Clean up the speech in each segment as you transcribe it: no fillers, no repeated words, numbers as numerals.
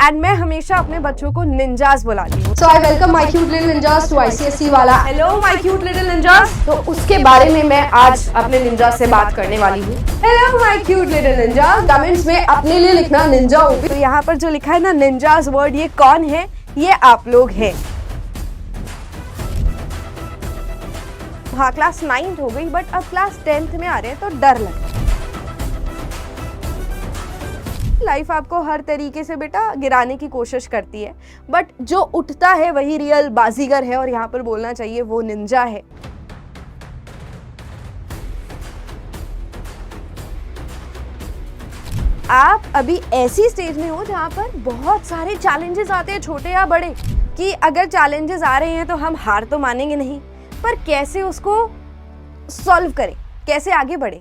And मैं हमेशा अपने बच्चों को निंजास बुलाती हूँ। So I welcome my cute little ninjas to ICSE वाला hello my cute little ninjas. तो उसके बारे में मैं आज अपने निंजा से बात करने वाली हूँ। Hello my cute little ninjas. Comments में अपने लिए लिखना निंजा ओपी। तो यहाँ पर जो लिखा है ना निंजास वर्ड, ये कौन है? ये आप लोग हैं। हाँ, क्लास 9th हो गई बट अब क्लास 10th में आ रहे हैं तो डर लगता है। लाइफ आपको हर तरीके से बेटा गिराने की कोशिश करती है, बट जो उठता है वही रियल बाजीगर है, और यहाँ पर बोलना चाहिए वो निंजा है। आप अभी ऐसी स्टेज में हो जहाँ पर बहुत सारे चैलेंजेस आते हैं, छोटे या बड़े, कि अगर चैलेंजेस आ रहे हैं तो हम हार तो मानेंगे नहीं, पर कैसे उसको सॉल्व करें, कैसे आगे बढ़े।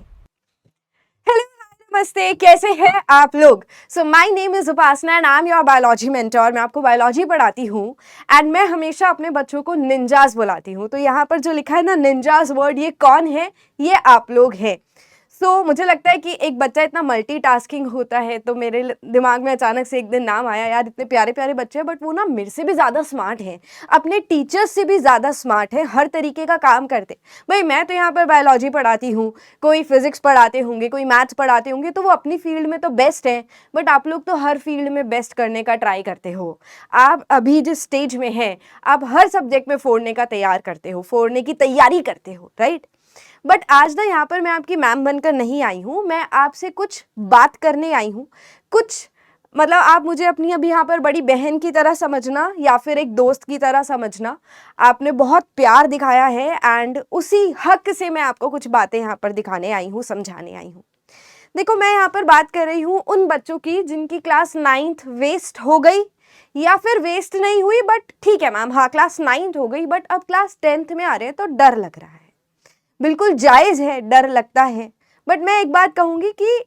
हेलो, नमस्ते, कैसे हैं आप लोग? So my name is Upasana and I am your biology mentor. मैं आपको बायोलॉजी पढ़ाती हूँ एंड मैं हमेशा अपने बच्चों को निंजास बुलाती हूँ। तो यहाँ पर जो लिखा है ना निंजास वर्ड, ये कौन है? ये आप लोग हैं। सो मुझे लगता है कि एक बच्चा इतना मल्टीटास्किंग होता है, तो मेरे दिमाग में अचानक से एक दिन नाम आया, यार इतने प्यारे प्यारे बच्चे हैं बट वो ना मेरे से भी ज़्यादा स्मार्ट हैं, अपने टीचर्स से भी ज़्यादा स्मार्ट है, हर तरीके का काम करते। भाई मैं तो यहाँ पर बायोलॉजी पढ़ाती हूँ, कोई फिजिक्स पढ़ाते होंगे, कोई मैथ्स पढ़ाते होंगे, तो वो अपनी फील्ड में तो बेस्ट है, बट आप लोग तो हर फील्ड में बेस्ट करने का ट्राई करते हो। आप अभी जिस स्टेज में हैं, आप हर सब्जेक्ट में फोड़ने का तैयार करते हो, फोड़ने की तैयारी करते हो, राइट? बट आज ना यहाँ पर मैं आपकी मैम बनकर नहीं आई हूँ, मैं आपसे कुछ बात करने आई हूँ। कुछ मतलब आप मुझे अपनी अभी यहाँ पर बड़ी बहन की तरह समझना या फिर एक दोस्त की तरह समझना। आपने बहुत प्यार दिखाया है एंड उसी हक से मैं आपको कुछ बातें यहाँ पर दिखाने आई हूँ, समझाने आई हूँ। देखो, मैं यहाँ पर बात कर रही हूँ उन बच्चों की जिनकी क्लास 9th वेस्ट हो गई, या फिर वेस्ट नहीं हुई बट ठीक है मैम, हाँ क्लास 9th हो गई बट अब क्लास 10th में आ रहे हैं तो डर लग रहा है। बिल्कुल जायज़ है, डर लगता है, बट मैं एक बात कहूँगी कि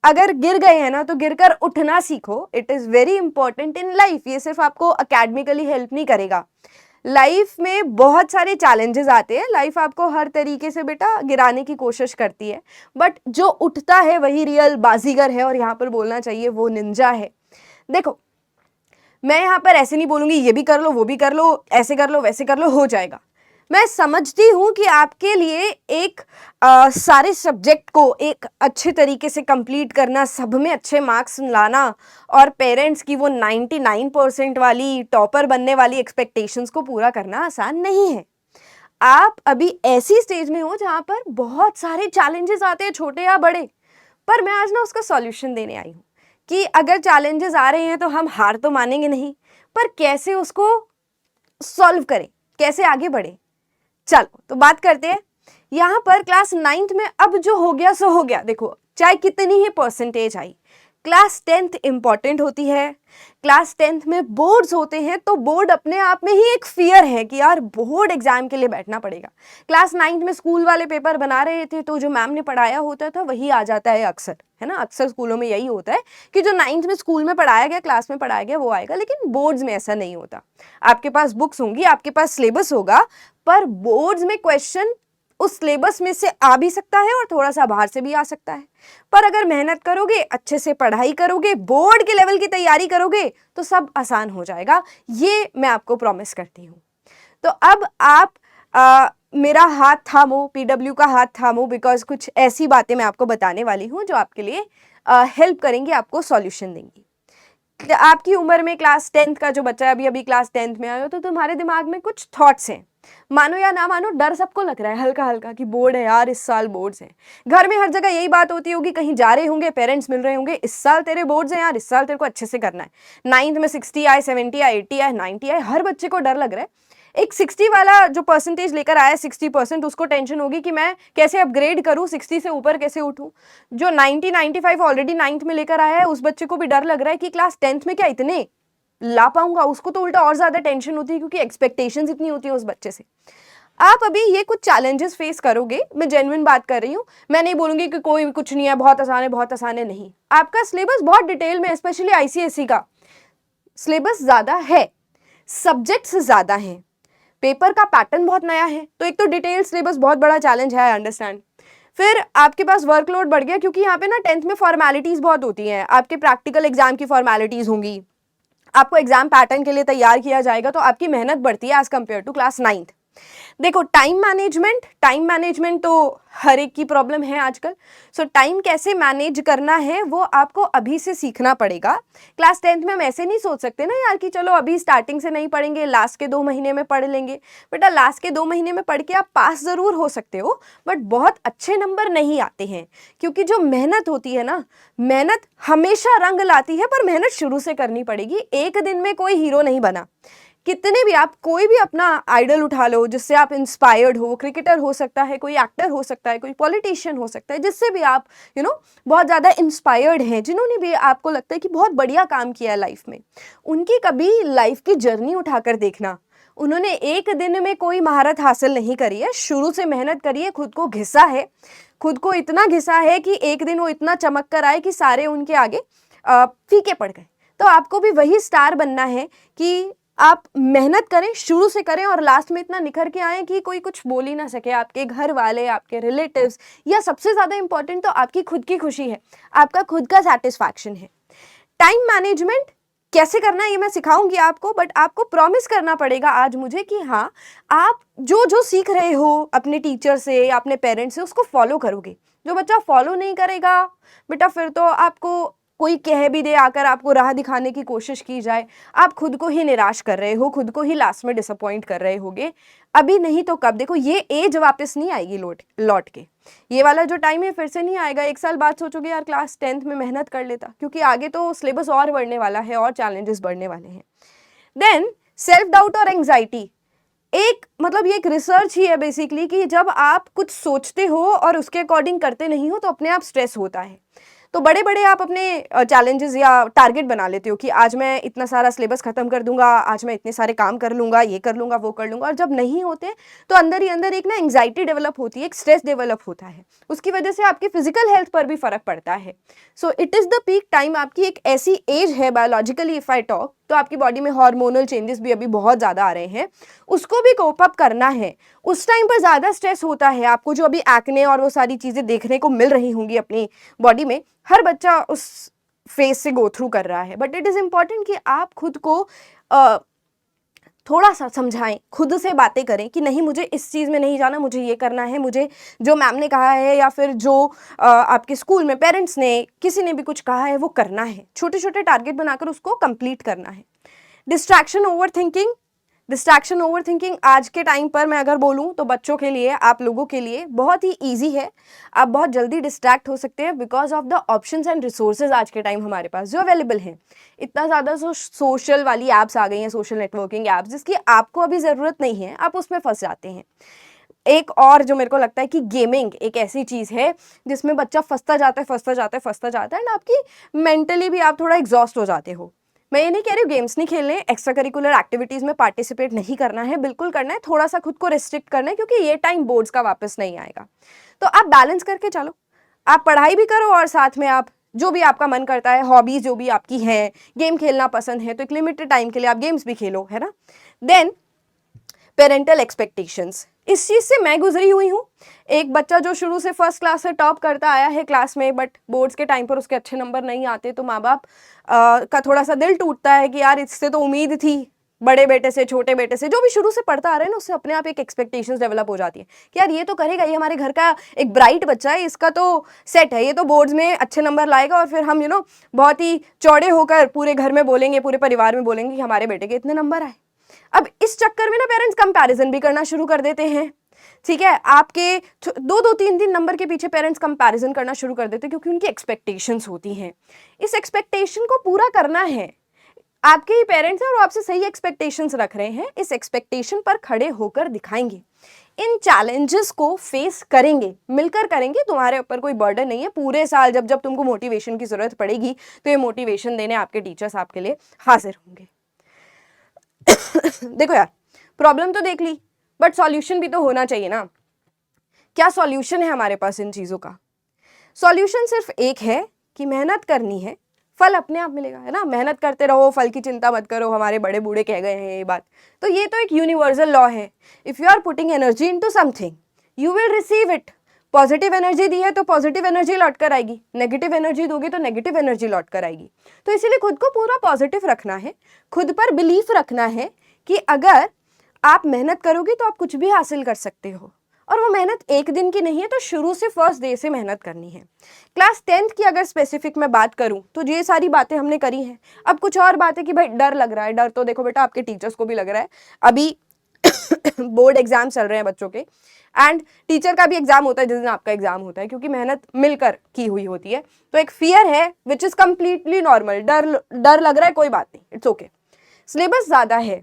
अगर गिर गए हैं ना तो गिरकर उठना सीखो। It is very important in life. ये सिर्फ आपको अकेडमिकली हेल्प नहीं करेगा, लाइफ में बहुत सारे चैलेंजेस आते हैं, लाइफ आपको हर तरीके से बेटा गिराने की कोशिश करती है, बट जो उठता है वही रियल बाजीगर है, और यहाँ पर बोलना चाहिए वो निंजा है। देखो, मैं यहाँ पर ऐसे नहीं बोलूँगी ये भी कर लो, वो भी कर लो, ऐसे कर लो, वैसे कर लो, हो जाएगा। मैं समझती हूँ कि आपके लिए एक सारे सब्जेक्ट को एक अच्छे तरीके से कंप्लीट करना, सब में अच्छे मार्क्स लाना, और पेरेंट्स की वो 99% वाली टॉपर बनने वाली एक्सपेक्टेशंस को पूरा करना आसान नहीं है। आप अभी ऐसी स्टेज में हो जहाँ पर बहुत सारे चैलेंजेस आते हैं, छोटे या बड़े, पर मैं आज ना उसका सॉल्यूशन देने आई हूँ कि अगर चैलेंजेस आ रहे हैं तो हम हार तो मानेंगे नहीं, पर कैसे उसको सॉल्व करें, कैसे आगे बढ़े। चलो तो बात करते हैं। यहाँ पर क्लास 9th में अब जो हो गया सो हो गया। देखो, चाहे कितनी ही परसेंटेज आई, क्लास 10th इंपॉर्टेंट होती है। क्लास 10th में बोर्ड्स होते हैं, तो बोर्ड अपने आप में ही एक फियर है कि यार बोर्ड एग्जाम के लिए बैठना पड़ेगा। क्लास 9th में स्कूल वाले पेपर बना रहे थे तो जो मैम ने पढ़ाया होता था वही आ जाता है अक्सर, है ना? अक्सर स्कूलों में यही होता है कि जो 9th में स्कूल में पढ़ाया गया, क्लास में पढ़ाया गया, वो आएगा, लेकिन बोर्ड्स में ऐसा नहीं होता। आपके पास बुक्स होंगी, आपके पास सिलेबस होगा, पर बोर्ड्स में क्वेश्चन उस सिलेबस में से आ भी सकता है और थोड़ा सा बाहर से भी आ सकता है। पर अगर मेहनत करोगे, अच्छे से पढ़ाई करोगे, बोर्ड के लेवल की तैयारी करोगे, तो सब आसान हो जाएगा। ये मैं आपको प्रॉमिस करती हूँ। तो अब आप मेरा हाथ थामो, पीडब्ल्यू का हाथ थामो, बिकॉज कुछ ऐसी बातें मैं आपको बताने वाली हूँ जो आपके लिए हेल्प करेंगी, आपको सॉल्यूशन देंगी। आपकी उम्र में क्लास 10th का जो बच्चा है, अभी क्लास 10th में आया हो, तो तुम्हारे दिमाग में कुछ थॉट्स हैं। मानो या ना मानो, डर सबको लग रहा है हल्का हल्का कि बोर्ड है यार, इस साल बोर्ड्स हैं। घर में हर जगह यही बात होती होगी, कहीं जा रहे होंगे, पेरेंट्स मिल रहे होंगे, इस साल तेरे बोर्ड्स हैं यार, इस साल तेरे को अच्छे से करना है। 9th में 60 आए, 70 आए, 80 आए, 90 आए, हर बच्चे को डर लग रहा है। एक 60 वाला जो परसेंटेज लेकर आया, 60%, उसको टेंशन होगी कि मैं कैसे अपग्रेड करूं, 60 से ऊपर कैसे उठूं। जो 90, 95 ऑलरेडी 9th में लेकर आया है, उस बच्चे को भी डर लग रहा है कि क्लास 10th में क्या इतने ला पाऊंगा। उसको तो उल्टा और ज्यादा टेंशन होती है, क्योंकि एक्सपेक्टेशंस इतनी होती है उस बच्चे से। आप अभी ये कुछ चैलेंजेस फेस करोगे, मैं जेन्युइन बात कर रही हूँ। मैं नहीं बोलूंगी कि कोई कुछ नहीं है, बहुत आसान है, बहुत आसान है, नहीं। आपका सिलेबस बहुत डिटेल में, स्पेशली आईसीएसई का सिलेबस ज्यादा है, सब्जेक्ट्स ज्यादा हैं, पेपर का पैटर्न बहुत नया है, तो एक तो डिटेल सिलेबस बहुत बड़ा चैलेंज है, आई अंडरस्टैंड। फिर आपके पास वर्कलोड बढ़ गया, क्योंकि यहाँ पे ना 10th में फॉर्मेलिटीज बहुत होती हैं। आपके प्रैक्टिकल एग्जाम की फॉर्मेलिटीज होंगी, आपको एग्जाम पैटर्न के लिए तैयार किया जाएगा, तो आपकी मेहनत बढ़ती है as compare to class 9th। देखो टाइम मैनेजमेंट तो हर एक की प्रॉब्लम है आजकल। सो टाइम कैसे मैनेज करना है वो आपको अभी से सीखना पड़ेगा। क्लास 10th में हम ऐसे नहीं सोच सकते ना यार कि चलो अभी स्टार्टिंग से नहीं पढ़ेंगे, लास्ट के 2 महीने में पढ़ लेंगे। बेटा लास्ट के 2 महीने में पढ़ के आप पास ज़रूर हो सकते हो, बट बहुत अच्छे नंबर नहीं आते हैं, क्योंकि जो मेहनत होती है ना, मेहनत हमेशा रंग लाती है, पर मेहनत शुरू से करनी पड़ेगी। एक दिन में कोई हीरो नहीं बना। कितने भी आप कोई भी अपना आइडल उठा लो जिससे आप इंस्पायर्ड हो, क्रिकेटर हो सकता है, कोई एक्टर हो सकता है, कोई पॉलिटिशियन हो सकता है, जिससे भी आप बहुत ज़्यादा इंस्पायर्ड हैं, जिन्होंने भी आपको लगता है कि बहुत बढ़िया काम किया है लाइफ में, उनकी कभी लाइफ की जर्नी उठाकर देखना। उन्होंने एक दिन में कोई महारत हासिल नहीं करी है, शुरू से मेहनत करी है, खुद को घिसा है, खुद को इतना घिसा है कि एक दिन वो इतना चमक कर आए कि सारे उनके आगे फीके पड़ गए। तो आपको भी वही स्टार बनना है कि आप मेहनत करें, शुरू से करें, और लास्ट में इतना निखर के आए कि कोई कुछ बोल ही ना सके, आपके घर वाले, आपके रिलेटिव्स, या सबसे ज़्यादा इंपॉर्टेंट तो आपकी खुद की खुशी है, आपका खुद का सेटिस्फैक्शन है। टाइम मैनेजमेंट कैसे करना है ये मैं सिखाऊंगी आपको, बट आपको प्रॉमिस करना पड़ेगा आज मुझे कि हाँ, आप जो जो सीख रहे हो अपने टीचर से, अपने पेरेंट्स से, उसको फॉलो करोगे। जो बच्चा फॉलो नहीं करेगा बेटा, फिर तो आपको कोई कह भी दे, आकर आपको राह दिखाने की कोशिश की जाए, आप खुद को ही निराश कर रहे हो, खुद को ही लास्ट में डिसअपॉइंट कर रहे होगे। अभी नहीं तो कब। देखो ये एज वापस नहीं आएगी लौट के, ये वाला जो टाइम है फिर से नहीं आएगा। 1 साल बाद सोचोगे यार क्लास 10th में मेहनत कर लेता, क्योंकि आगे तो सिलेबस और बढ़ने वाला है और चैलेंजेस बढ़ने वाले हैं। देन सेल्फ डाउट और एंग्जाइटी, मतलब ये एक रिसर्च ही है बेसिकली कि जब आप कुछ सोचते हो और उसके अकॉर्डिंग करते नहीं हो तो अपने आप स्ट्रेस होता है। तो बड़े बड़े आप अपने चैलेंजेस या टारगेट बना लेते हो कि आज मैं इतना सारा सिलेबस खत्म कर दूंगा, आज मैं इतने सारे काम कर लूंगा, ये कर लूंगा, वो कर लूंगा, और जब नहीं होते तो अंदर ही अंदर एक ना एंग्जाइटी डेवलप होती है, एक स्ट्रेस डेवलप होता है। उसकी वजह से आपकी फिजिकल हेल्थ पर भी फर्क पड़ता है। So it is the peak time. आपकी एक ऐसी एज है बायोलॉजिकली इफ आई टॉक, तो आपकी बॉडी में हार्मोनल चेंजेस भी अभी बहुत ज़्यादा आ रहे हैं, उसको भी कोप अप करना है। उस टाइम पर ज़्यादा स्ट्रेस होता है आपको, जो अभी एक्ने और वो सारी चीज़ें देखने को मिल रही होंगी अपनी बॉडी में, हर बच्चा उस फेज से गो थ्रू कर रहा है। बट इट इज़ इम्पॉर्टेंट कि आप खुद को थोड़ा सा समझाएं, खुद से बातें करें कि नहीं मुझे इस चीज़ में नहीं जाना, मुझे ये करना है, मुझे जो मैम ने कहा है या फिर जो आपके स्कूल में पेरेंट्स ने, किसी ने भी कुछ कहा है वो करना है। छोटे छोटे टारगेट बनाकर उसको कंप्लीट करना है। डिस्ट्रैक्शन ओवर थिंकिंग आज के टाइम पर मैं अगर बोलूं तो बच्चों के लिए, आप लोगों के लिए बहुत ही ईजी है। आप बहुत जल्दी डिस्ट्रैक्ट हो सकते हैं because of the options and resources आज के टाइम हमारे पास जो अवेलेबल हैं। इतना ज़्यादा सोशल वाली ऐप्स आ गई हैं, सोशल नेटवर्किंग ऐप्स, जिसकी आपको अभी ज़रूरत नहीं है, आप उसमें फंस जाते हैं। एक और जो मेरे को लगता है कि गेमिंग एक ऐसी चीज़ है जिसमें बच्चा फंसता जाता है एंड आपकी मेंटली भी आप थोड़ा एग्जॉस्ट हो जाते हो। मैं ये नहीं कह रही हूँ गेम्स नहीं खेलने, एक्स्ट्रा करिकुलर एक्टिविटीज़ में पार्टिसिपेट नहीं करना है, बिल्कुल करना है, थोड़ा सा खुद को रिस्ट्रिक्ट करना है, क्योंकि ये टाइम बोर्ड्स का वापस नहीं आएगा। तो आप बैलेंस करके चलो, आप पढ़ाई भी करो और साथ में आप जो भी आपका मन करता है, हॉबीज़ जो भी आपकी हैं, गेम खेलना पसंद है तो एक लिमिटेड टाइम के लिए आप गेम्स भी खेलो, है ना। देन पेरेंटल एक्सपेक्टेशंस, इस चीज़ से मैं गुजरी हुई हूँ। एक बच्चा जो शुरू से फर्स्ट क्लास से टॉप करता आया है क्लास में, बट बोर्ड्स के टाइम पर उसके अच्छे नंबर नहीं आते, तो माँ बाप का थोड़ा सा दिल टूटता है कि यार इससे तो उम्मीद थी, बड़े बेटे से, छोटे बेटे से, जो भी शुरू से पढ़ता आ रहे हैं ना, उससे अपने आप एक एक्सपेक्टेशंस डेवलप हो जाती है कि यार ये तो करेगा, ये हमारे घर का एक ब्राइट बच्चा है, इसका तो सेट है, ये तो बोर्ड्स में अच्छे नंबर लाएगा, और फिर हम बहुत ही चौड़े होकर पूरे घर में बोलेंगे, पूरे परिवार में बोलेंगे कि हमारे बेटे के इतने नंबर आए। अब इस चक्कर में ना पेरेंट्स कंपैरिजन भी करना शुरू कर देते हैं, ठीक है। आपके 2-3 नंबर के पीछे पेरेंट्स कंपैरिजन करना शुरू कर देते हैं, क्योंकि उनकी एक्सपेक्टेशंस होती हैं। इस एक्सपेक्टेशन को पूरा करना है, आपके ही पेरेंट्स हैं और आपसे सही एक्सपेक्टेशंस रख रहे हैं, इस एक्सपेक्टेशन पर खड़े होकर दिखाएंगे, इन चैलेंजेस को फेस करेंगे, मिलकर करेंगे। तुम्हारे ऊपर कोई बर्डन नहीं है। पूरे साल जब जब तुमको मोटिवेशन की जरूरत पड़ेगी तो ये मोटिवेशन देने आपके टीचर्स आपके लिए हाजिर होंगे। देखो यार, प्रॉब्लम तो देख ली, बट सॉल्यूशन भी तो होना चाहिए ना। क्या सॉल्यूशन है हमारे पास इन चीज़ों का? सॉल्यूशन सिर्फ एक है कि मेहनत करनी है, फल अपने आप मिलेगा, है ना। मेहनत करते रहो, फल की चिंता मत करो, हमारे बड़े बूढ़े कह गए हैं ये बात। तो ये तो एक यूनिवर्सल लॉ है, if you are putting energy into something you will receive it. Positive energy दी है तो पॉजिटिव एनर्जी लौट कर आएगी, नेगेटिव एनर्जी दोगे तो नेगेटिव एनर्जी लौट कर आएगी। तो इसीलिए खुद को पूरा पॉजिटिव रखना है, खुद पर बिलीफ रखना है कि अगर आप मेहनत करोगे तो आप कुछ भी हासिल कर सकते हो। और वो मेहनत एक दिन की नहीं है, तो शुरू से फर्स्ट डे से मेहनत करनी है। क्लास 10th की अगर स्पेसिफिक मैं बात करूं तो ये सारी बातें हमने करी हैं। अब कुछ और बातें कि भाई डर लग रहा है, डर तो देखो बेटा आपके टीचर्स को भी लग रहा है। अभी बोर्ड एग्जाम चल रहे हैं बच्चों के, एंड टीचर का भी एग्जाम होता है जिस दिन आपका एग्जाम होता है, क्योंकि मेहनत मिलकर की हुई होती है। तो एक फियर है विच इज कंप्लीटली नॉर्मल, डर लग रहा है, कोई बात नहीं, इट्स ओके। सिलेबस ज्यादा है,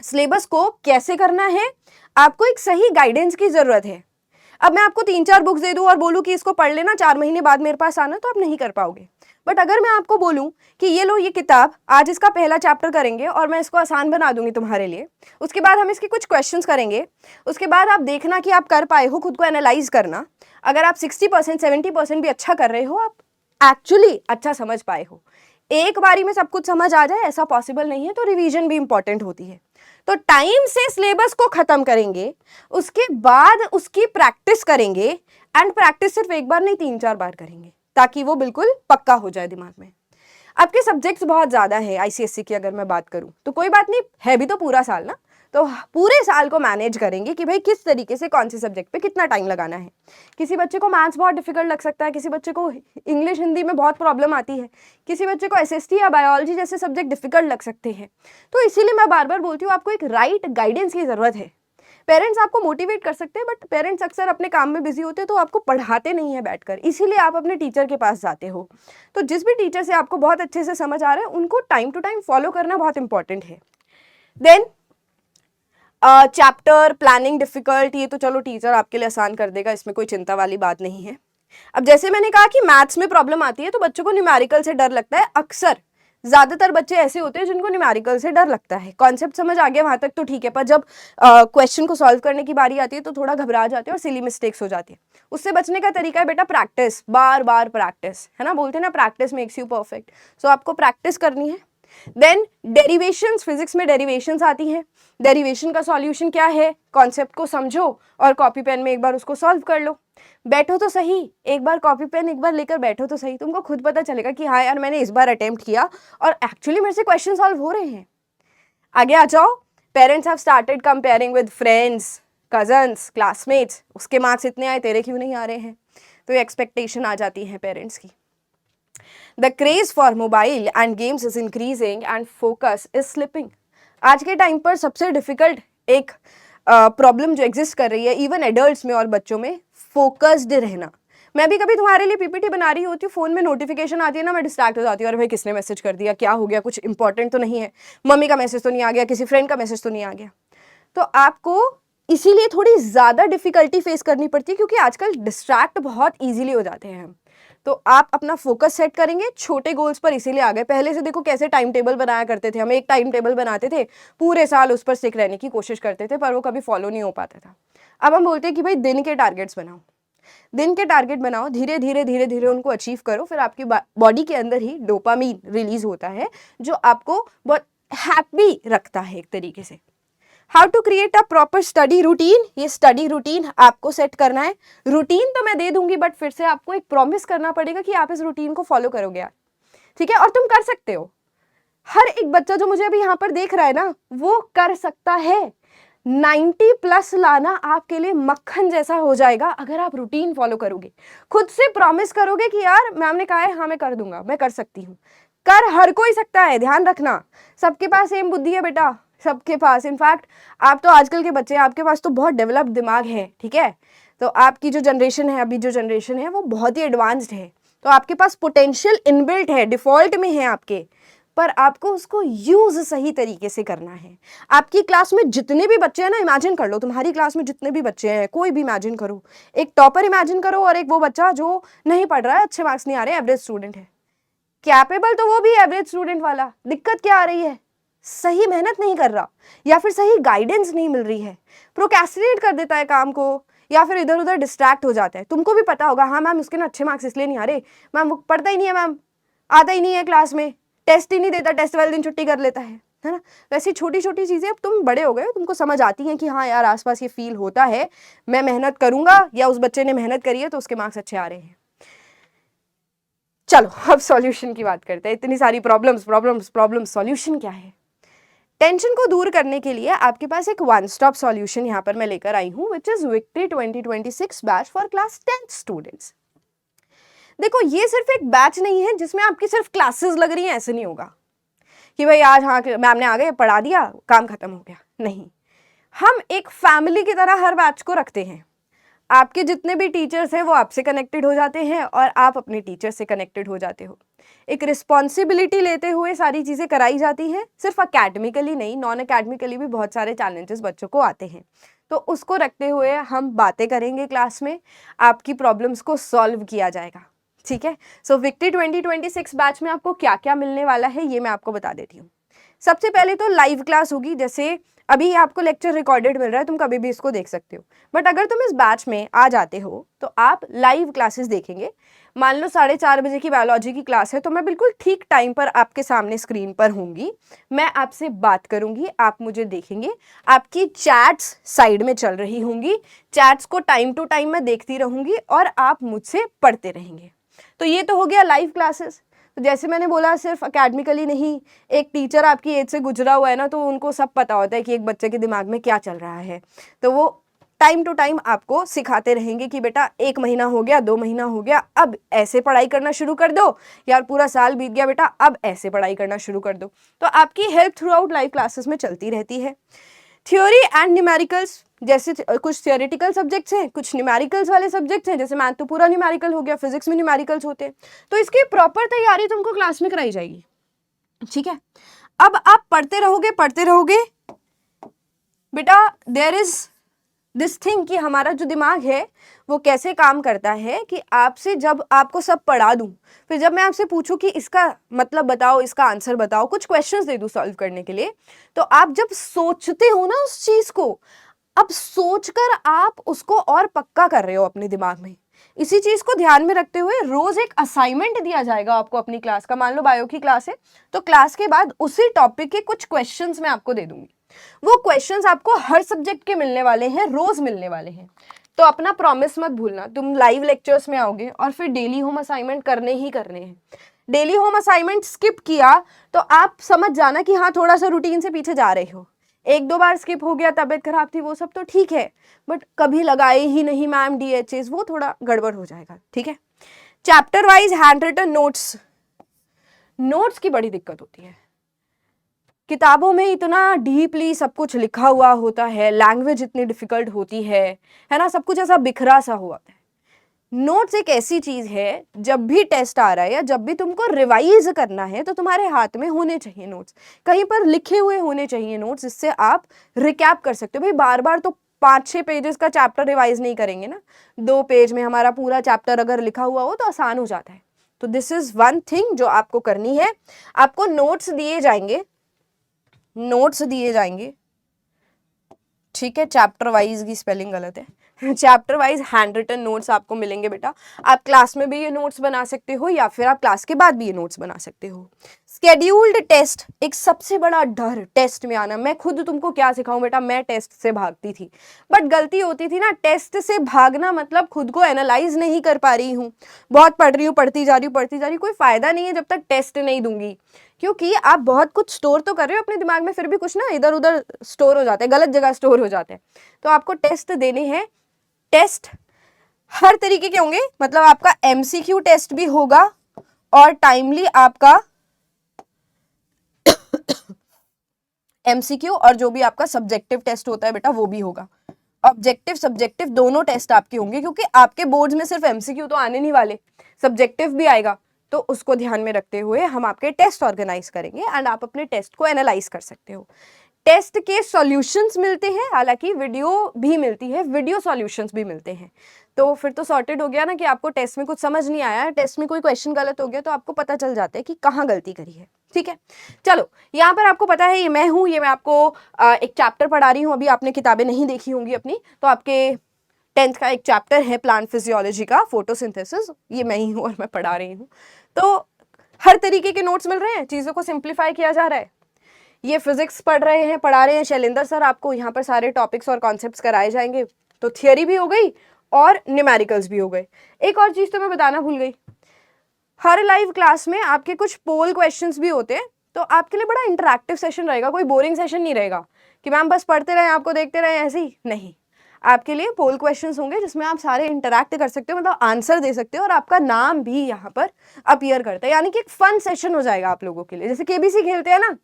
सिलेबस को कैसे करना है, आपको एक सही गाइडेंस की जरूरत है। अब मैं आपको 3-4 बुक्स दे दूं और बोलूं कि इसको पढ़ लेना, 4 महीने बाद मेरे पास आना, तो आप नहीं कर पाओगे। बट अगर मैं आपको बोलूं कि ये लो ये किताब, आज इसका पहला चैप्टर करेंगे और मैं इसको आसान बना दूंगी तुम्हारे लिए, उसके बाद हम इसके कुछ क्वेश्चंस करेंगे, उसके बाद आप देखना कि आप कर पाए हो, खुद को एनालाइज करना। अगर आप 60% 70% भी अच्छा कर रहे हो, आप एक्चुअली अच्छा समझ पाए हो। एक बारी में सब कुछ समझ आ जाए ऐसा पॉसिबल नहीं है, तो रिवीजन भी इंपॉर्टेंट होती है। तो टाइम से सिलेबस को खत्म करेंगे, उसके बाद उसकी प्रैक्टिस करेंगे, एंड प्रैक्टिस सिर्फ एक बार नहीं 3-4 बार करेंगे, ताकि वो बिल्कुल पक्का हो जाए दिमाग में। आपके सब्जेक्ट्स बहुत ज़्यादा है आईसीएसई की अगर मैं बात करूं तो कोई बात नहीं, है भी तो पूरा साल ना, तो पूरे साल को मैनेज करेंगे कि भाई किस तरीके से कौन से सब्जेक्ट पे कितना टाइम लगाना है। किसी बच्चे को मैथ्स बहुत डिफिकल्ट लग सकता है, किसी बच्चे को इंग्लिश हिंदी में बहुत प्रॉब्लम आती है, किसी बच्चे को एसएसटी या बायोलॉजी जैसे सब्जेक्ट डिफिकल्ट लग सकते हैं। तो इसीलिए मैं बार बार बोलती हूँ, आपको एक राइट गाइडेंस की ज़रूरत है। पेरेंट्स आपको मोटिवेट कर सकते हैं, बट पेरेंट्स अक्सर अपने काम में बिजी होते हैं, तो आपको पढ़ाते नहीं है बैठकर, इसीलिए आप अपने टीचर के पास जाते हो। तो जिस भी टीचर से आपको बहुत अच्छे से समझ आ रहा है, उनको टाइम टू टाइम फॉलो करना बहुत इंपॉर्टेंट है। देन चैप्टर प्लानिंग डिफिकल्ट, ये तो चलो टीचर आपके लिए आसान कर देगा, इसमें कोई चिंता वाली बात नहीं है। अब जैसे मैंने कहा कि मैथ्स में प्रॉब्लम आती है, तो बच्चों को न्यूमेरिकल से डर लगता है। अक्सर ज्यादातर बच्चे ऐसे होते हैं जिनको न्यूमेरिकल से डर लगता है। कॉन्सेप्ट समझ आ गया वहां तक तो ठीक है, पर जब क्वेश्चन को सॉल्व करने की बारी आती है तो थोड़ा घबरा जाते हैं और सिली मिस्टेक्स हो जाती है। उससे बचने का तरीका है बेटा प्रैक्टिस, बार बार प्रैक्टिस, है ना, बोलते हैं ना प्रैक्टिस मेक्स यू परफेक्ट। सो आपको प्रैक्टिस करनी है। देन डेरिवेशंस, फिजिक्स में डेरिवेशंस आती हैं। डेरिवेशन का सॉल्यूशन क्या है, कॉन्सेप्ट को समझो और कॉपी पेन में एक बार उसको सॉल्व कर लो। बैठो तो सही, एक बार कॉपी पेन एक बार लेकर बैठो तो सही, तुमको खुद पता चलेगा कि हाँ यार मैंने इस बार अटेम्प्ट किया और एक्चुअली मेरे से क्वेश्चन सॉल्व हो रहे हैं। आगे आ जाओ। Parents have started comparing with friends, cousins, classmates, उसके मार्क्स इतने आए तेरे क्यों नहीं आ रहे हैं, तो ये एक्सपेक्टेशन आ जाती है पेरेंट्स की। The craze for mobile and games is increasing and focus is slipping. आज के टाइम पर सबसे डिफिकल्ट एक प्रॉब्लम जो एग्जिस्ट कर रही है इवन एडल्ट्स में और बच्चों में, फोकस्ड रहना। मैं भी कभी तुम्हारे लिए पीपीटी बना रही होती हूँ, फोन में नोटिफिकेशन आती है ना, मैं डिस्ट्रैक्ट हो जाती हूँ, अरे भाई किसने मैसेज कर दिया, क्या हो गया, कुछ इंपॉर्टेंट तो नहीं है, मम्मी का मैसेज तो नहीं आ गया, किसी फ्रेंड का मैसेज तो नहीं आ गया। तो आपको इसीलिए थोड़ी ज़्यादा डिफिकल्टी फेस करनी पड़ती है, क्योंकि आजकल डिस्ट्रैक्ट बहुत ईजिली हो जाते हैं हम। तो आप अपना फोकस सेट करेंगे, छोटे गोल्स पर इसीलिए आ गए। पहले से देखो कैसे टाइम टेबल बनाया करते थे हम, एक टाइम टेबल बनाते थे, पूरे साल उस पर स्टिक रहने की कोशिश करते थे, पर वो कभी फॉलो नहीं हो पाता था। अब हम बोलते हैं कि भाई दिन के टारगेट्स बनाओ, दिन के टारगेट बनाओ, धीरे धीरे धीरे धीरे उनको अचीव करो, फिर आपकी बॉडी के अंदर ही डोपामीन रिलीज होता है जो आपको बहुत हैप्पी रखता है एक तरीके से। How to create a proper study routine, ये स्टडी रूटीन आपको सेट करना है। रूटीन तो मैं दे दूंगी, बट फिर से आपको एक प्रॉमिस करना पड़ेगा कि आप इस रूटीन को फॉलो करोगे यार, ठीक है, और तुम कर सकते हो। हर एक बच्चा जो मुझे अभी यहाँ पर देख रहा है ना, वो कर सकता है। 90+ लाना आपके लिए मक्खन जैसा हो जाएगा अगर आप रूटीन फॉलो करोगे, खुद से प्रॉमिस करोगे कि यार मैम ने कहा है, हाँ मैं कर दूंगा, मैं कर सकती हूँ। कर हर कोई सकता है, ध्यान रखना, सबके पास सेम बुद्धि है बेटा, सबके पास। इनफैक्ट आप तो आजकल के बच्चे हैं, आपके पास तो बहुत डेवलप्ड दिमाग है, ठीक है, तो आपकी जो जनरेशन है, अभी जो जनरेशन है वो बहुत ही एडवांस्ड है, तो आपके पास पोटेंशियल इनबिल्ट है, डिफॉल्ट में है आपके, पर आपको उसको यूज सही तरीके से करना है। आपकी क्लास में जितने भी बच्चे हैं ना, इमेजिन कर लो तुम्हारी क्लास में जितने भी बच्चे हैं, कोई भी इमेजिन करो, एक टॉपर इमेजिन करो और एक वो बच्चा जो नहीं पढ़ रहा है, अच्छे मार्क्स नहीं आ रहे, एवरेज स्टूडेंट है। कैपेबल तो वो भी एवरेज स्टूडेंट वाला, दिक्कत क्या आ रही है, सही मेहनत नहीं कर रहा या फिर सही गाइडेंस नहीं मिल रही है, प्रोक्रेस्टिनेट कर देता है काम को, या फिर इधर उधर डिस्ट्रैक्ट हो जाता है। तुमको भी पता होगा, हाँ मैम उसके ना अच्छे मार्क्स इसलिए नहीं आ रहे, मैम वो पढ़ता ही नहीं है, मैम आता ही नहीं है क्लास में, टेस्ट ही नहीं देता, टेस्ट वाले दिन छुट्टी कर लेता है। है ना। वैसे छोटी छोटी चीज़ें अब तुम बड़े हो गए हो, तुमको समझ आती हैं कि हाँ यार आसपास ये फील होता है, मैं मेहनत करूंगा या उस बच्चे ने मेहनत करी है तो उसके मार्क्स अच्छे आ रहे हैं। चलो अब सॉल्यूशन की बात करते हैं। इतनी सारी प्रॉब्लम्स प्रॉब्लम्स प्रॉब्लम्स, सॉल्यूशन क्या है? टेंशन को दूर करने के लिए आपके पास एक वन स्टॉप सॉल्यूशन यहाँ पर मैं लेकर आई हूँ, which is victory 2026 batch for class 10th students. देखो ये सिर्फ एक बैच नहीं है जिसमें आपकी सिर्फ क्लासेस लग रही हैं, ऐसे नहीं होगा कि भाई आज हाँ मैम ने आ गए पढ़ा दिया काम खत्म हो गया, नहीं। हम एक फैमिली की तरह हर बैच को रखते हैं। आपके जितने भी टीचर्स हैं वो आपसे कनेक्टेड हो जाते हैं और आप अपने टीचर से कनेक्टेड हो जाते हो। एक रिस्पॉन्सिबिलिटी लेते हुए सारी चीज़ें कराई जाती हैं, सिर्फ अकेडमिकली नहीं, नॉन अकेडमिकली भी बहुत सारे चैलेंजेस बच्चों को आते हैं। तो उसको रखते हुए हम बातें करेंगे क्लास में, आपकी प्रॉब्लम्स को सॉल्व किया जाएगा, ठीक है। सो विक्ट्री 2026 बैच में आपको क्या क्या मिलने वाला है ये मैं आपको बता देती हूँ। सबसे पहले तो लाइव क्लास होगी, जैसे अभी आपको लेक्चर रिकॉर्डेड मिल रहा है, तुम कभी भी इसको देख सकते हो, बट अगर तुम इस बैच में आ जाते हो तो आप लाइव क्लासेस देखेंगे। मान लो 4:30 बजे की बायोलॉजी की क्लास है तो मैं बिल्कुल ठीक टाइम पर आपके सामने स्क्रीन पर होंगी, मैं आपसे बात करूंगी, आप मुझे देखेंगे, आपकी चैट्स साइड में चल रही होंगी, चैट्स को टाइम टू टाइम मैं देखती रहूंगी और आप मुझसे पढ़ते रहेंगे। तो ये तो हो गया लाइव क्लासेस। तो जैसे मैंने बोला सिर्फ अकेडमिकली नहीं, एक टीचर आपकी एज से गुजरा हुआ है ना, तो उनको सब पता होता है कि एक बच्चे के दिमाग में क्या चल रहा है, तो वो टाइम टू टाइम आपको सिखाते रहेंगे कि बेटा 1 महीना हो गया, 2 महीना हो गया, अब ऐसे पढ़ाई करना शुरू कर दो, यार पूरा साल बीत गया बेटा अब ऐसे पढ़ाई करना शुरू कर दो। तो आपकी help through out live classes में चलती रहती है। थ्योरी एंड न्यूमेरिकल्स, जैसे कुछ थियोरेटिकल सब्जेक्ट्स हैं, कुछ न्यूमेरिकल्स वाले सब्जेक्ट्स हैं, जैसे मैथ तो पूरा न्यूमेरिकल हो गया, फिजिक्स में न्यूमेरिकल्स होते हैं, तो इसकी प्रॉपर तैयारी तुमको क्लास में कराई जाएगी, ठीक है। अब आप पढ़ते रहोगे बेटा, देयर इज दिस थिंग कि हमारा जो दिमाग है वो कैसे काम करता है कि आपसे जब आपको सब पढ़ा दूं, फिर जब मैं आपसे पूछूं कि इसका मतलब बताओ, इसका आंसर बताओ, कुछ क्वेश्चंस दे दूं सॉल्व करने के लिए, तो आप जब सोचते हो ना उस चीज को, अब सोचकर आप उसको और पक्का कर रहे हो अपने दिमाग में। इसी चीज को ध्यान में रखते हुए रोज एक असाइनमेंट दिया जाएगा आपको अपनी क्लास का। मान लो बायो की क्लास है तो क्लास के बाद उसी टॉपिक के कुछ क्वेश्चंस मैं आपको दे दूंगी। वो क्वेश्चंस आपको हर सब्जेक्ट के मिलने वाले हैं, रोज मिलने वाले हैं। तो अपना प्रॉमिस मत भूलना, तुम लाइव लेक्चर्स में आओगे और फिर डेली होम असाइनमेंट करने ही करने हैं। डेली होम असाइनमेंट स्किप किया तो आप समझ जाना कि हाँ थोड़ा सा रूटीन से पीछे जा रहे हो। 1-2 बार स्किप हो गया, तबीयत खराब थी, वो सब तो ठीक है, बट कभी लगाए ही नहीं मैम DHAs, वो थोड़ा गड़बड़ हो जाएगा, ठीक है। Chapter wise handwritten notes की बड़ी दिक्कत होती है। किताबों में इतना डीपली सब कुछ लिखा हुआ होता है, लैंग्वेज इतनी डिफिकल्ट होती है ना, सब कुछ ऐसा बिखरा सा हुआ है। नोट्स एक ऐसी चीज है, जब भी टेस्ट आ रहा है या जब भी तुमको रिवाइज करना है तो तुम्हारे हाथ में होने चाहिए नोट्स, कहीं पर लिखे हुए होने चाहिए नोट्स, जिससे आप रिकैप कर सकते हो। भाई बार बार तो 5-6 पेजेस का चैप्टर रिवाइज नहीं करेंगे ना, 2 पेज में हमारा पूरा चैप्टर अगर लिखा हुआ हो तो आसान हो जाता है। तो दिस इज वन थिंग जो आपको करनी है। आपको नोट्स दिए जाएंगे, ठीक है। चैप्टर वाइज की स्पेलिंग गलत है, chapter wise handwritten notes आपको मिलेंगे बेटा। आप क्लास में भी ये नोट्स बना सकते हो या फिर आप क्लास के बाद भी ये नोट्स बना सकते हो। स्केड्यूल्ड टेस्ट, एक सबसे बड़ा डर टेस्ट में आना। मैं खुद तुमको क्या सिखाऊं बेटा, मैं टेस्ट से भागती थी, बट गलती होती थी ना, टेस्ट से भागना मतलब खुद को एनालाइज नहीं कर पा रही हूँ, बहुत पढ़ रही हूँ, पढ़ती जा रही हूँ, कोई फायदा नहीं है जब तक टेस्ट नहीं दूंगी, क्योंकि आप बहुत कुछ स्टोर तो कर रहे हो अपने दिमाग में, फिर भी कुछ ना इधर उधर स्टोर हो जाते हैं, गलत जगह स्टोर हो जाते हैं। तो आपको टेस्ट देने हैं। टेस्ट हर तरीके के होंगे, मतलब आपका MCQ टेस्ट भी होगा और टाइमली आपका MCQ और जो भी आपका सब्जेक्टिव टेस्ट होता है बेटा वो भी होगा। ऑब्जेक्टिव सब्जेक्टिव दोनों टेस्ट आपके होंगे, क्योंकि आपके बोर्ड्स में सिर्फ MCQ तो आने नहीं वाले, सब्जेक्टिव भी आएगा। तो उसको ध्यान में रखते हुए हम आपके टेस्ट ऑर्गेनाइज करेंगे एंड आप अपने टेस्ट को एनालाइज कर सकते हो। टेस्ट के सॉल्यूशंस मिलते हैं, हालांकि वीडियो भी मिलती है, वीडियो सॉल्यूशंस भी मिलते हैं। तो फिर तो सॉर्टेड हो गया ना कि आपको टेस्ट में कुछ समझ नहीं आया, टेस्ट में कोई क्वेश्चन गलत हो गया तो आपको पता चल जाता है कि कहाँ गलती करी है, ठीक है। चलो यहाँ पर आपको पता है ये मैं हूँ, ये मैं आपको एक चैप्टर पढ़ा रही हूँ। अभी आपने किताबें नहीं देखी होंगी अपनी, तो आपके 10th का एक चैप्टर है प्लांट फिजियोलॉजी का, फोटोसिंथेसिस, ये मैं ही हूँ और मैं पढ़ा रही हूँ। तो हर तरीके के नोट्स मिल रहे हैं, चीज़ों को सिंप्लीफाई किया जा रहा है। ये फिजिक्स पढ़ा रहे हैं शैलेंद्र सर, आपको यहाँ पर सारे टॉपिक्स और कॉन्सेप्ट्स कराए जाएंगे। तो थियोरी भी हो गई और न्यूमेरिकल्स भी हो गए। एक और चीज़ तो मैं बताना भूल गई, हर लाइव क्लास में आपके कुछ पोल क्वेश्चंस भी होते हैं, तो आपके लिए बड़ा इंटरैक्टिव सेशन रहेगा, कोई बोरिंग सेशन नहीं रहेगा कि मैम बस पढ़ते रहें आपको देखते रहें, ऐसे ही नहीं। आपके लिए पोल क्वेश्चंस होंगे जिसमें आप सारे इंटरैक्ट कर सकते हो, मतलब आंसर दे सकते हो, और आपका नाम भी यहाँ पर अपीयर करता है, यानी कि एक फन सेशन हो जाएगा आप लोगों के लिए। जैसे केबीसी खेलते हैं ना,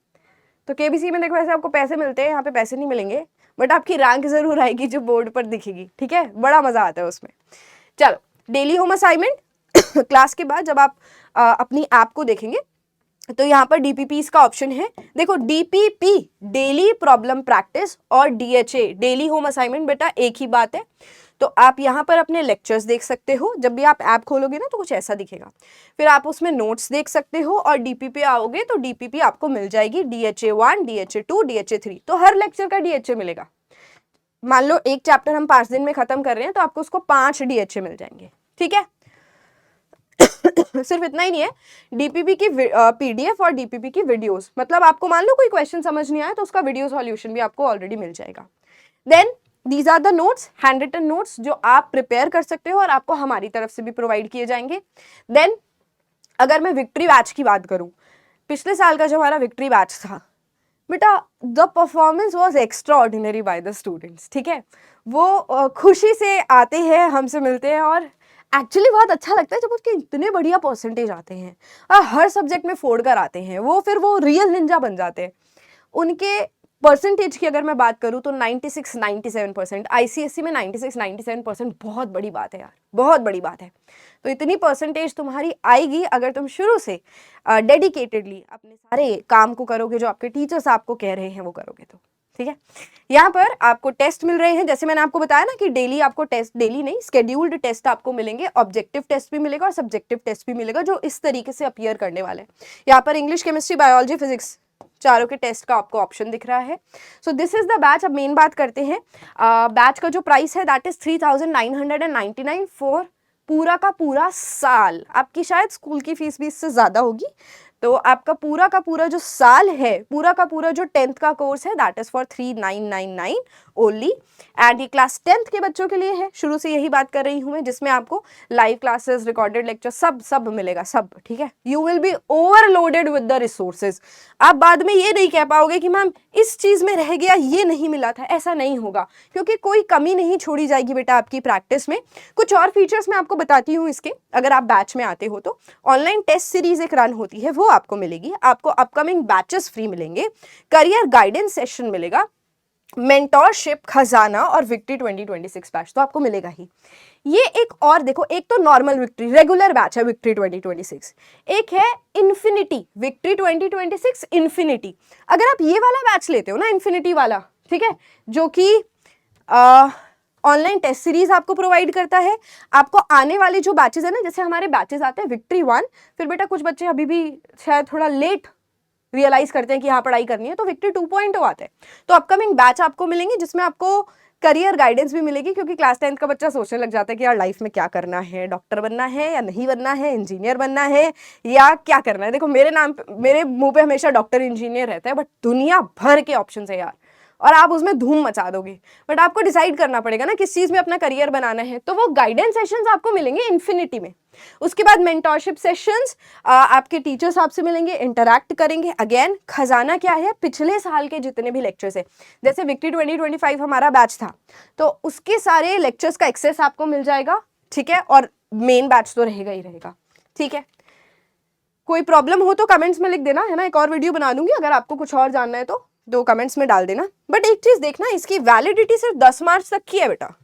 तो केबीसी में देखो ऐसे आपको पैसे मिलते हैं, यहाँ पे पैसे नहीं मिलेंगे, बट आपकी रैंक जरूर आएगी जो बोर्ड पर दिखेगी, ठीक है, बड़ा मजा आता है उसमें। चलो, डेली होम असाइनमेंट क्लास के बाद जब आप अपनी ऐप को देखेंगे तो यहाँ पर डीपीपीस का ऑप्शन है। देखो डीपीपी डेली प्रॉब्लम प्रैक्टिस और डीएचए डेली होम असाइनमेंट बेटा एक ही बात है। तो आप यहाँ पर अपने लेक्चर्स देख सकते हो, जब भी आप ऐप खोलोगे ना तो कुछ ऐसा दिखेगा, फिर आप उसमें नोट्स देख सकते हो, और डीपीपी आओगे तो डीपीपी आपको मिल जाएगी डीएचए 1, डीएचए 2, डीएचए 3, तो हर लेक्चर का डीएचए मिलेगा। मान लो एक चैप्टर हम 5 दिन में खत्म कर रहे हैं तो आपको उसको 5 डीएचए मिल जाएंगे, ठीक है। सिर्फ इतना ही नहीं है, डीपीपी की पीडीएफ और डीपीपी की वीडियोस, मतलब आपको मान लो कोई क्वेश्चन समझ नहीं आया तो उसका वीडियो सॉल्यूशन भी आपको ऑलरेडी मिल जाएगा। Then these are the notes, handwritten notes जो आप प्रिपेयर कर सकते हो और आपको हमारी तरफ से भी प्रोवाइड किए जाएंगे। देन अगर मैं विक्ट्री बैच की बात करूं, पिछले साल का जो हमारा विक्ट्री बैच था बेटा, the performance was extra ordinary by the students, ठीक है। वो खुशी से आते हैं, हमसे मिलते हैं, और एक्चुअली बहुत अच्छा लगता है जब उसके इतने बढ़िया परसेंटेज आते हैं और हर सब्जेक्ट में फोड़ कर आते हैं, वो फिर वो रियल निंजा बन जाते हैं। उनके परसेंटेज की अगर मैं बात करूं तो 96-97%, आईसीएसई में 96-97% बहुत बड़ी बात है यार, बहुत बड़ी बात है। तो इतनी परसेंटेज तुम्हारी आएगी अगर तुम शुरू से डेडिकेटेडली अपने सारे काम को करोगे, जो आपके टीचर्स आपको कह रहे हैं वो करोगे तो, ठीक है। यहाँ पर आपको टेस्ट मिल रहे हैं, जैसे मैंने आपको बताया ना कि डेली आपको टेस्ट, डेली नहीं स्केड्यूल्ड टेस्ट आपको मिलेंगे, ऑब्जेक्टिव टेस्ट भी मिलेगा और सब्जेक्टिव टेस्ट भी मिलेगा, जो इस तरीके से अपीयर करने वाले हैं। यहाँ पर इंग्लिश, केमिस्ट्री, बायोलॉजी, फिजिक्स चारों के टेस्ट का आपको ऑप्शन दिख रहा है। So this is the batch. अब मेन बात करते हैं, बैच का जो प्राइस है दैट इज 3999 फॉर पूरा का पूरा साल। आपकी शायद स्कूल की फीस भी इससे ज़्यादा होगी, तो आपका पूरा का पूरा जो साल है, पूरा का पूरा जो 10th का कोर्स है that is for 3999 only. And ये क्लास 10th के बच्चों के लिए है, शुरू से यही बात कर रही हूँ मैं, जिसमें आपको लाइव क्लासेस, रिकॉर्डेड लेक्चर सब मिलेगा, सब, ठीक है। You will B overloaded with the resources. आप बाद में ये नहीं कह पाओगे कि मैम इस चीज़ में रह गया, ये नहीं मिला था, ऐसा नहीं होगा, क्योंकि कोई कमी नहीं छोड़ी जाएगी बेटा आपकी प्रैक्टिस में। कुछ और फीचर्स मैं आपको बताती हूँ इसके, अगर आप बैच में आते हो तो ऑनलाइन टेस्ट सीरीज एक रन होती है, वो आपको मिलेगी, आपको अपकमिंग बैचेस फ्री मिलेंगे, करियर गाइडेंस सेशन मिलेगा, मेंटोरशिप, खजाना और विक्ट्री 2026 बैच तो आपको मिलेगा ही। ये एक और देखो, एक तो नॉर्मल विक्ट्री रेगुलर बैच है विक्ट्री 2026, एक है इन्फिनिटी विक्ट्री 2026 इन्फिनिटी। अगर आप ये वाला बैच लेते हो ना, इन्फिनिटी वाला, ठीक है, जो कि ऑनलाइन टेस्ट सीरीज आपको प्रोवाइड करता है, आपको आने वाले जो बैचेस है ना, जैसे हमारे बैचेस आते हैं विक्ट्री 1, फिर बेटा कुछ बच्चे अभी भी शायद थोड़ा लेट रियलाइज करते हैं कि यहाँ पढ़ाई करनी है, तो विक्ट्री 2.0 आते हैं। तो अपकमिंग बैच आपको मिलेंगे जिसमें आपको करियर गाइडेंस भी मिलेगी, क्योंकि क्लास 10th का बच्चा सोचने लग जाता है कि यार लाइफ में क्या करना है, डॉक्टर बनना है या नहीं बनना है, इंजीनियर बनना है या क्या करना है। देखो मेरे मुंह पे हमेशा डॉक्टर, इंजीनियर रहता है, बट दुनिया भर के ऑप्शन है यार, और आप उसमें धूम मचा दोगे, बट आपको डिसाइड करना पड़ेगा ना किस चीज़ में अपना करियर बनाना है। तो वो गाइडेंस सेशंस आपको मिलेंगे इन्फिनिटी में। उसके बाद मेंटोरशिप सेशंस, आपके टीचर्स आपसे मिलेंगे, इंटरैक्ट करेंगे। अगेन खजाना क्या है, पिछले साल के जितने भी लेक्चर्स है, जैसे विक्ट्री 2025 हमारा बैच था, तो उसके सारे लेक्चर्स का एक्सेस आपको मिल जाएगा, ठीक है, और मेन बैच तो रहेगा ही रहेगा, ठीक है। कोई प्रॉब्लम हो तो कमेंट्स में लिख देना, है ना, एक और वीडियो बना दूंगी, अगर आपको कुछ और जानना है तो दो कमेंट्स में डाल देना। बट एक चीज देखना, इसकी वैलिडिटी सिर्फ 10 मार्च तक की है बेटा।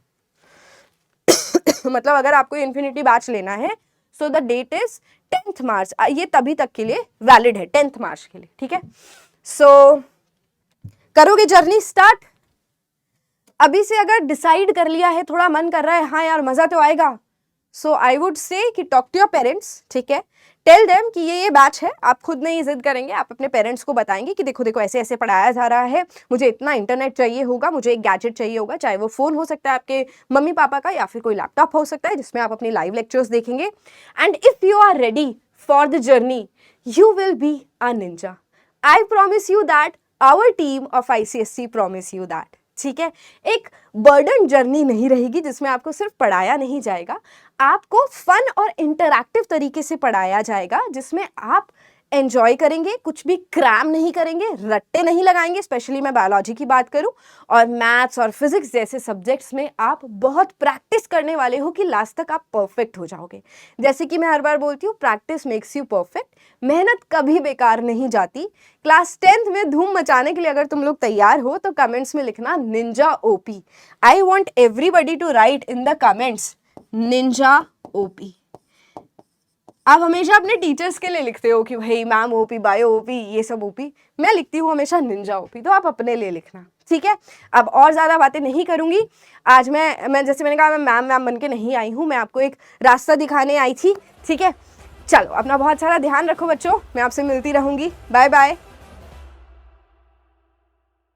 मतलब अगर आपको इन्फिनिटी बैच लेना है, so the date is 10th March, ये तभी तक के लिए वैलिड है, 10th मार्च के लिए, ठीक है। सो करोगे जर्नी स्टार्ट अभी से। अगर डिसाइड कर लिया है, थोड़ा मन कर रहा है, हाँ यार मजा तो आएगा, सो आई वुड से कि टॉक टू योर पेरेंट्स, ठीक है, टेल देम कि ये बैच है। आप खुद नहीं जिद करेंगे, आप अपने पेरेंट्स को बताएंगे कि देखो देखो ऐसे ऐसे पढ़ाया जा रहा है, मुझे इतना इंटरनेट चाहिए होगा, मुझे एक गैजेट चाहिए होगा, चाहे वो फ़ोन हो सकता है आपके मम्मी पापा का, या फिर कोई लैपटॉप हो सकता है जिसमें आप अपनी लाइव लेक्चर्स देखेंगे। And if you are ready for the journey, you will be a ninja. I promise you that our team of ICSE promise you that. ठीक है, एक बर्डन जर्नी नहीं रहेगी जिसमें आपको सिर्फ पढ़ाया नहीं जाएगा, आपको फन और इंटरैक्टिव तरीके से पढ़ाया जाएगा जिसमें आप एंजॉय करेंगे, कुछ भी क्रैम नहीं करेंगे, रट्टे नहीं लगाएंगे। स्पेशली मैं बायोलॉजी की बात करूं, और मैथ्स और फिजिक्स जैसे सब्जेक्ट्स में आप बहुत प्रैक्टिस करने वाले हो कि लास्ट तक आप परफेक्ट हो जाओगे। जैसे कि मैं हर बार बोलती हूँ, प्रैक्टिस मेक्स यू परफेक्ट। मेहनत कभी बेकार नहीं जाती। क्लास 10th में धूम मचाने के लिए अगर तुम लोग तैयार हो तो कमेंट्स में लिखना ninja OP. I want everybody to write in the comments ninja OP. आप हमेशा अपने टीचर्स के लिए लिखते हो कि भाई मैम ओपी, बायो ओपी, ये सब ओपी। मैं लिखती हूँ हमेशा निंजा ओपी, तो आप अपने लिए लिखना। ठीक है, अब और ज़्यादा बातें नहीं करूँगी। आज मैं जैसे मैंने कहा, मैं मैम बन के नहीं आई हूँ, मैं आपको एक रास्ता दिखाने आई थी। ठीक है, चलो अपना बहुत सारा ध्यान रखो बच्चों, मैं आपसे मिलती रहूँगी। Bye bye.